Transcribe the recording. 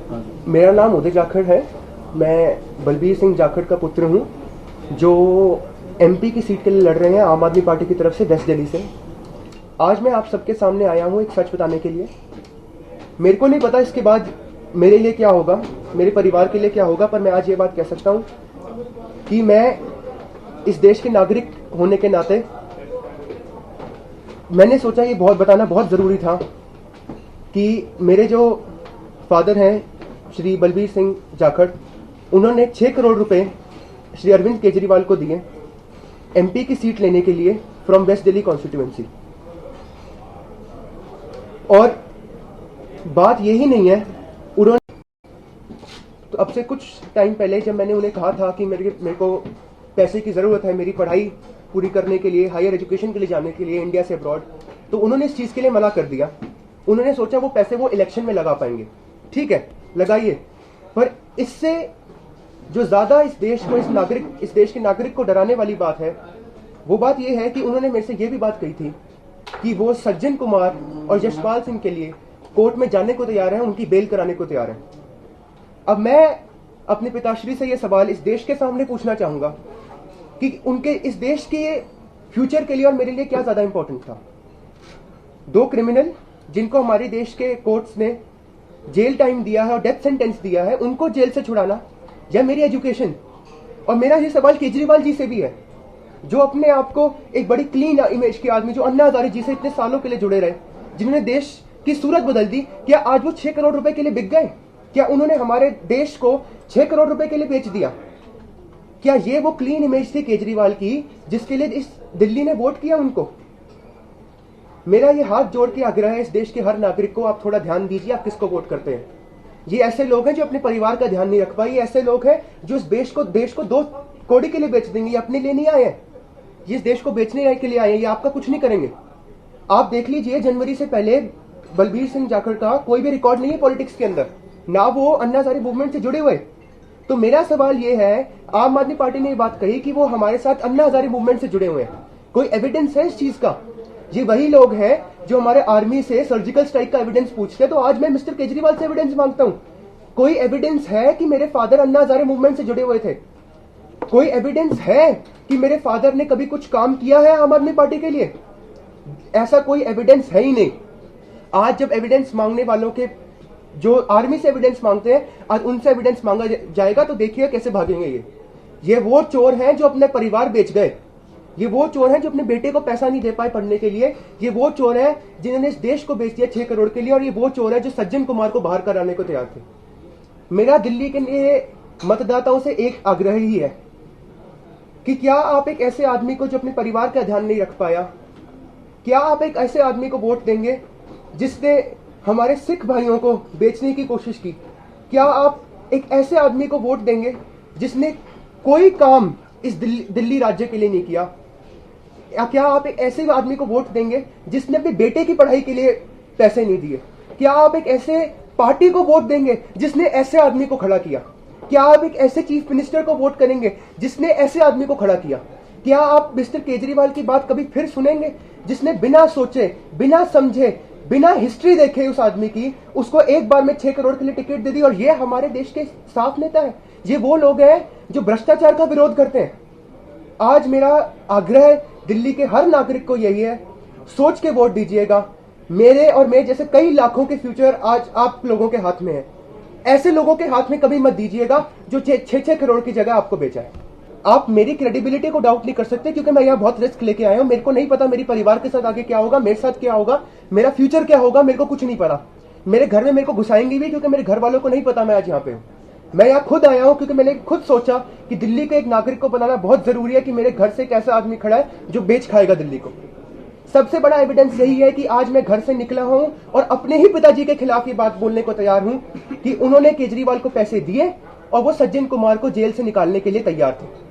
मेरा नाम उदय जाखड़ है। मैं बलबीर सिंह जाखड़ का पुत्र हूं, जो एमपी की सीट के लिए लड़ रहे हैं आम आदमी पार्टी की तरफ से वेस्ट दिल्ली से। आज मैं आप सबके सामने आया हूं एक सच बताने के लिए। मेरे को नहीं पता इसके बाद मेरे लिए क्या होगा, मेरे परिवार के लिए क्या होगा, पर मैं आज ये बात कह सकता हूं कि मैं इस देश के नागरिक होने के नाते मैंने सोचा ये बहुत बताना बहुत ज़रूरी था कि मेरे जो फादर हैं श्री बलबीर सिंह जाखड़, उन्होंने 6 करोड़ रुपए श्री अरविंद केजरीवाल को दिए एमपी की सीट लेने के लिए फ्रॉम वेस्ट दिल्ली कॉन्स्टिट्यूएंसी। और बात यही नहीं है, उन्होंने तो अब से कुछ टाइम पहले जब मैंने उन्हें कहा था कि मेरे को पैसे की ज़रूरत है मेरी पढ़ाई पूरी करने के लिए, हायर एजुकेशन के लिए जाने के लिए इंडिया से अब्रॉड, तो उन्होंने इस चीज़ के लिए मना कर दिया। उन्होंने सोचा वो पैसे वो इलेक्शन में लगा पाएंगे। ठीक है, लगाइए, पर इससे जो ज़्यादा इस देश के नागरिक को डराने वाली बात है, वो बात ये है कि उन्होंने मेरे से ये भी बात कही थी कि वो सज्जन कुमार और यशपाल सिंह के लिए कोर्ट में जाने को तैयार हैं, उनकी बेल कराने को तैयार हैं। अब मैं अपने पिताश्री से ये सवाल इस देश के सामने पूछना चाहूंगा कि उनके इस देश के फ्यूचर के लिए और मेरे लिए क्या ज्यादा इंपॉर्टेंट था। 2 क्रिमिनल जिनको हमारे देश के कोर्ट्स ने जेल टाइम दिया है और डेथ सेंटेंस दिया है, उनको जेल से छुड़ाना, या मेरी एजुकेशन। और मेरा ये सवाल केजरीवाल जी से भी है, जो अपने आप को एक बड़ी क्लीन इमेज के आदमी, जो अन्ना हजारे जी से इतने सालों के लिए जुड़े रहे, जिन्होंने देश की सूरत बदल दी, क्या आज वो 6 करोड़ रुपए के लिए बिक गए? क्या उन्होंने हमारे देश को 6 करोड़ रुपए के लिए बेच दिया? क्या ये वो क्लीन इमेज थी केजरीवाल की जिसके लिए इस दिल्ली ने वोट किया उनको? मेरा ये हाथ जोड़ के आग्रह है इस देश के हर नागरिक को, आप थोड़ा ध्यान दीजिए आप किसको वोट करते हैं। ये ऐसे लोग हैं जो अपने परिवार का ध्यान नहीं रख पाए, ये ऐसे लोग हैं जो इस देश को 2 कौड़ी के लिए बेच देंगे। ये अपने लिए नहीं आए हैं, ये इस देश को बेचने के लिए आए हैं, ये आपका कुछ नहीं करेंगे। आप देख लीजिए, जनवरी से पहले बलबीर सिंह जाखड़ का कोई भी रिकॉर्ड नहीं है पॉलिटिक्स के अंदर, ना वो अन्ना हजारे मूवमेंट से जुड़े हुए। तो मेरा सवाल ये है, आम आदमी पार्टी ने ये बात कही कि वो हमारे साथ अन्ना हजारे मूवमेंट से जुड़े हुए हैं, कोई एविडेंस है इस चीज का? ये वही लोग हैं जो हमारे आर्मी से सर्जिकल स्ट्राइक का एविडेंस पूछते हैं। तो आज मैं मिस्टर केजरीवाल से एविडेंस मांगता हूं। कोई एविडेंस है कि मेरे फादर अन्ना हजारे मूवमेंट से जुड़े हुए थे? कोई एविडेंस है कि मेरे फादर ने कभी कुछ काम किया है आम आदमी पार्टी के लिए? ऐसा कोई एविडेंस है ही नहीं। आज जब एविडेंस मांगने वालों के, जो आर्मी से एविडेंस मांगते हैं, आज उनसे एविडेंस मांगा जाएगा तो देखिए कैसे भागेंगे। ये वो चोर हैं जो अपने परिवार बेच गए, ये वो चोर हैं जो अपने बेटे को पैसा नहीं दे पाए पढ़ने के लिए, ये वो चोर हैं जिन्होंने इस देश को बेच दिया 6 करोड़ के लिए, और ये वो चोर हैं जो सज्जन कुमार को बाहर कराने को तैयार थे। मेरा दिल्ली के लिए मतदाताओं से एक आग्रह ही है कि क्या आप एक ऐसे आदमी को जो अपने परिवार का ध्यान नहीं रख पाया, क्या आप एक ऐसे आदमी को वोट देंगे जिसने हमारे सिख भाइयों को बेचने की कोशिश की? क्या आप एक ऐसे आदमी को वोट देंगे जिसने कोई काम इस दिल्ली राज्य के लिए नहीं किया? क्या आप एक ऐसे आदमी को वोट देंगे जिसने अपने बेटे की पढ़ाई के लिए पैसे नहीं दिए? क्या आप एक ऐसे पार्टी को वोट देंगे जिसने ऐसे आदमी को खड़ा किया? क्या आप एक ऐसे चीफ मिनिस्टर को वोट करेंगे जिसने ऐसे आदमी को खड़ा किया? क्या आप मिस्टर केजरीवाल की बात कभी फिर सुनेंगे, जिसने बिना सोचे, बिना समझे, बिना हिस्ट्री देखे उस आदमी की, उसको एक बार में 6 करोड़ के लिए टिकट दे दी? और ये हमारे देश के साफ नेता है, ये वो लोग हैं जो भ्रष्टाचार का विरोध करते हैं। आज मेरा आग्रह दिल्ली के हर नागरिक को यही है, सोच के वोट दीजिएगा। मेरे और मेरे जैसे कई लाखों के फ्यूचर आज आप लोगों के हाथ में है। ऐसे लोगों के हाथ में कभी मत दीजिएगा जो 6 करोड़ की जगह आपको बेचा है। आप मेरी क्रेडिबिलिटी को डाउट नहीं कर सकते, क्योंकि मैं यहाँ बहुत रिस्क लेके आया हूँ। मेरे को नहीं पता मेरे परिवार के साथ आगे क्या होगा, मेरे साथ क्या होगा, मेरा फ्यूचर क्या होगा, मेरे को कुछ नहीं पता। मेरे घर में मेरे को घुसाएंगे भी, क्योंकि मेरे घर वालों को नहीं पता मैं आज यहाँ पे हूँ। मैं यहाँ खुद आया हूँ क्योंकि मैंने खुद सोचा कि दिल्ली के एक नागरिक को बनाना बहुत जरूरी है कि मेरे घर से एक ऐसा आदमी खड़ा है जो बेच खाएगा दिल्ली को। सबसे बड़ा एविडेंस यही है कि आज मैं घर से निकला हूं और अपने ही पिताजी के खिलाफ ये बात बोलने को तैयार हूं कि उन्होंने केजरीवाल को पैसे दिए और वो सज्जन कुमार को जेल से निकालने के लिए तैयार थे।